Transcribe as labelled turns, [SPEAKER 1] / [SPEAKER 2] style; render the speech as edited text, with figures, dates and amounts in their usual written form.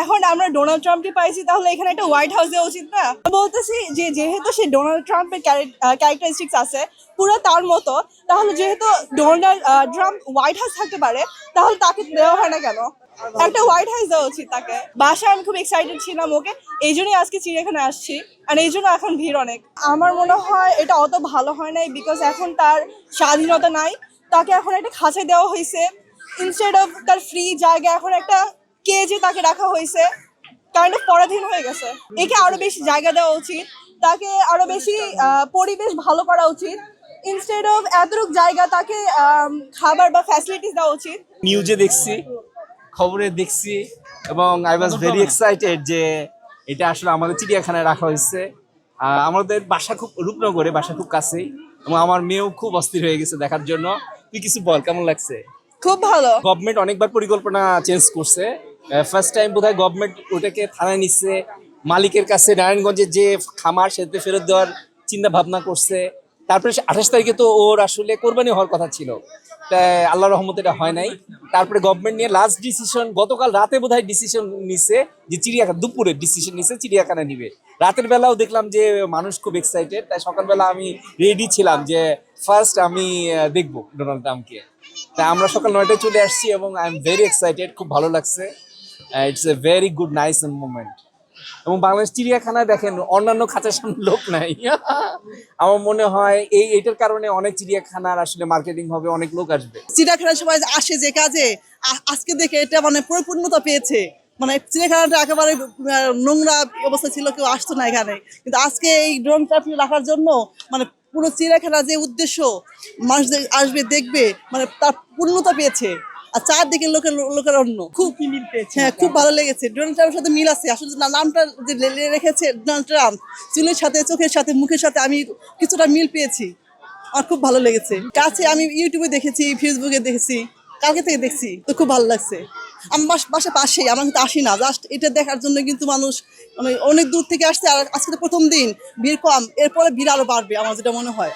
[SPEAKER 1] এখন আমরা ডোনাল্ড ট্রাম্পকে পাইছি, তাহলে এখানে একটা হোয়াইট হাউস দেওয়া উচিত না? বলতেছি যে যেহেতু সে ডোনাল্ড ট্রাম্পের ক্যারেক্টারিস্টিক্স আছে পুরো তার মতো, তাহলে যেহেতু ডোনাল্ড ট্রাম্প হোয়াইট হাউস থাকতে পারে, তাহলে তাকে দেওয়া হয় না কেন? একটা হোয়াইট হাউস দেওয়া উচিত তাকে। বাসায় আমি খুব এক্সাইটেড ছিলাম ওকে, এই জন্যই আজকে চিড়িয়াখানায় আসছি, আর এই জন্য এখন ভিড় অনেক। আমার মনে হয় এটা অত ভালো হয় নাই, বিকজ এখন তার স্বাধীনতা নাই, তাকে এখন একটা খাঁচায় দেওয়া হয়েছে ইনস্টেড অফ তার ফ্রি জায়গা, এখন একটা কেজে তাকে রাখা হয়েছে, কাইন্ড অফ পরাধীন হয়ে গেছে। একে আরো বেশি জায়গা দেওয়া উচিত, তাকে আরো বেশি পরিবেশ ভালো করা উচিত, ইনস্টেড অফ এতটুকু জায়গা তাকে খাবার বা ফ্যাসিলিটিস দেওয়া উচিত।
[SPEAKER 2] নিউজে দেখছি, খবরে দেখছি, এবং আই ওয়াজ ভেরি এক্সাইটেড যে এটা আসলে আমাদের চিড়িয়াখানায় রাখা হয়েছে। আমাদের বাসা খুব রূপনগরে, বাসা খুব কাছেই, এবং আমার মেয়েও খুব অস্থির হয়ে গেছে দেখার জন্য। তুই কিছু বল, কেমন লাগছে?
[SPEAKER 1] খুব ভালো।
[SPEAKER 2] গভর্নমেন্ট অনেকবার পরিকল্পনা চেঞ্জ করছে। ফার্স্ট টাইম বোধহয় গভর্নমেন্ট ওটাকে থানায় নিচ্ছে, মালিকের কাছে নারায়ণগঞ্জের যে খামার সেটাতে ফেরত দেওয়ার চিন্তা ভাবনা করছে। তারপরে 28 তারিখে তো ওর আসলে কোরবানি হওয়ার কথা ছিল, তাই আল্লাহ রহমতে এটা হয় নাই। তারপরে গভর্নমেন্ট নিয়ে লাস্ট ডিসিশন গতকাল রাতে বোধহয় ডিসিশন নিছে যে চিড়িয়াখানা, দুপুরে ডিসিশন নিছে চিড়িয়াখানা নিবে। রাতের বেলাও দেখলাম যে মানুষ খুব এক্সাইটেড, তাই সকালবেলা আমি রেডি ছিলাম যে ফার্স্ট আমি দেখবো ডোনাল্ড ট্রাম্পকে। তাই আমরা সকাল 9টায় চলে আসছি এবং আই এম ভেরি এক্সাইটেড, খুব ভালো লাগছে। It's a very good nice moment. এবং বাংলাদেশ চিড়িয়াখানায় দেখেন অন্যান্য খাঁচার সামনে লোক নাই। আমার মনে হয় এইটার কারণে অনেক চিড়িয়াখানার আসলে মার্কেটিং হবে, অনেক লোক আসবে।
[SPEAKER 3] চিড়িয়াখানায় সবাই আসে যে কাজে, আজকে দেখে এটা মানে পরিপূর্ণতা পেয়েছে। মানে চিড়িয়াখানাটা একেবারে নোংরা অবস্থা ছিল, কেউ আসতো না এখানে, কিন্তু আজকে এই ড্রোন ট্রাফিক রাখার জন্য মানে পুরো চিড়িয়াখানা যে উদ্দেশ্য মানুষ আসবে দেখবে, মানে তার পূর্ণতা পেয়েছে। আর চারদিকে লোকের অন্য খুব মিল পেয়েছে। হ্যাঁ, খুব ভালো লেগেছে। ডোনাল্ড ট্রাম্পের সাথে মিল আছে আসলে, নামটা যে রেখেছে ডোনাল্ড ট্রাম্প, চুলের সাথে, চোখের সাথে, মুখের সাথে আমি কিছুটা মিল পেয়েছি। আমার খুব ভালো লেগেছে। কাছে আমি ইউটিউবে দেখেছি, ফেসবুকে দেখেছি, কালকে থেকে দেখছি, তো খুব ভালো লাগছে। আমার বাসা পাশেই, আমার কিন্তু আসি না, জাস্ট এটা দেখার জন্য কিন্তু মানুষ মানে অনেক দূর থেকে আসছে। আর আজকে তো প্রথম দিন, ভিড় কম, এরপরে ভিড় আরো বাড়বে আমার যেটা মনে হয়।